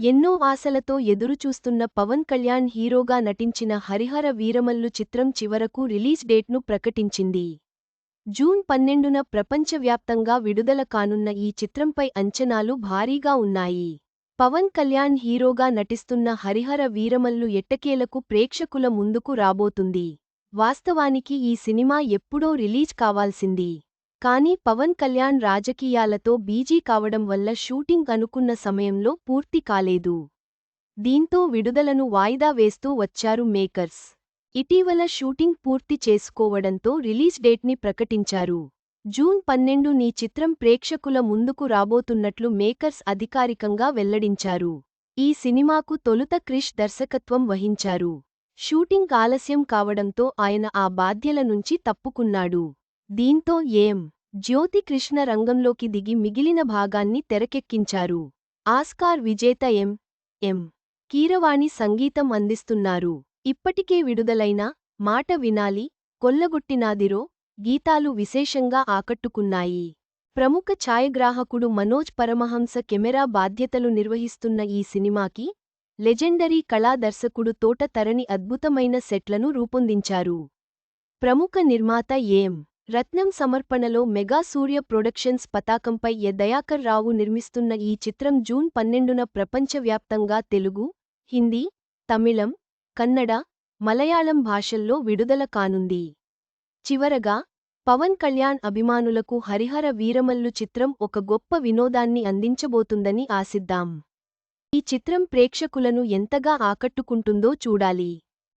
ఎన్నో ఆశలతో ఎదురుచూస్తున్న పవన్ కళ్యాణ్ హీరోగా నటించిన హరిహర వీరమల్లు చిత్రం చివరకు రిలీజ్ డేట్ను ప్రకటించింది. జూన్ 12న ప్రపంచవ్యాప్తంగా విడుదల కానున్న ఈ చిత్రంపై అంచనాలు భారీగా ఉన్నాయి. పవన్ కళ్యాణ్ హీరోగా నటిస్తున్న హరిహర వీరమల్లు ఎట్టకేలకు ప్రేక్షకుల ముందుకు రాబోతుంది. వాస్తవానికి ఈ సినిమా ఎప్పుడో రిలీజ్ కావాల్సింది. కానీ పవన్ కళ్యాణ్ రాజకీయాలతో బిజీ కావడం వల్ల షూటింగ్ అనుకున్న సమయంలో పూర్తి కాలేదు. దీంతో విడుదలను వాయిదా వేస్తూ వచ్చారు మేకర్స్. ఇటీవల షూటింగ్ పూర్తి చేసుకోవడంతో రిలీజ్ డేట్ని ప్రకటించారు. జూన్ 12ని చిత్రం ప్రేక్షకుల ముందుకు రాబోతున్నట్లు మేకర్స్ అధికారికంగా వెల్లడించారు. ఈ సినిమాకు తొలుత క్రిష్ దర్శకత్వం వహించారు. షూటింగ్ ఆలస్యం కావడంతో ఆయన ఆ బాధ్యల నుంచి తప్పుకున్నాడు. దీంతో జ్యోతి కృష్ణ రంగంలోకి దిగి మిగిలిన భాగాన్ని తెరకెక్కించారు. ఆస్కార్ విజేత ఎం. కీరవాణి సంగీతం అందిస్తున్నారు. ఇప్పటికే విడుదలైన మాట వినాలి, కొల్లగొట్టినాదిరో గీతాలు విశేషంగా ఆకట్టుకున్నాయి. ప్రముఖ ఛాయాగ్రాహకుడు మనోజ్ పరమహంస కెమెరా బాధ్యతలు నిర్వహిస్తున్న ఈ సినిమాకి లెజెండరీ కళా దర్శకుడు తోట తరణి అద్భుతమైన సెట్లను రూపొందించారు. ప్రముఖ నిర్మాత రత్నం సమర్పణలో మెగా సూర్య ప్రొడక్షన్స్ పతాకంపై దయాకర్ రావు నిర్మిస్తున్న ఈ చిత్రం జూన్ 12న ప్రపంచవ్యాప్తంగా తెలుగు, హిందీ, తమిళం, కన్నడ, మలయాళం భాషల్లో విడుదల కానుంది. చివరగా, పవన్ కళ్యాణ్ అభిమానులకు హరిహర వీరమల్లు చిత్రం ఒక గొప్ప వినోదాన్ని అందించబోతుందని ఆశిద్దాం. ఈ చిత్రం ప్రేక్షకులను ఎంతగా ఆకట్టుకుంటుందో చూడాలి.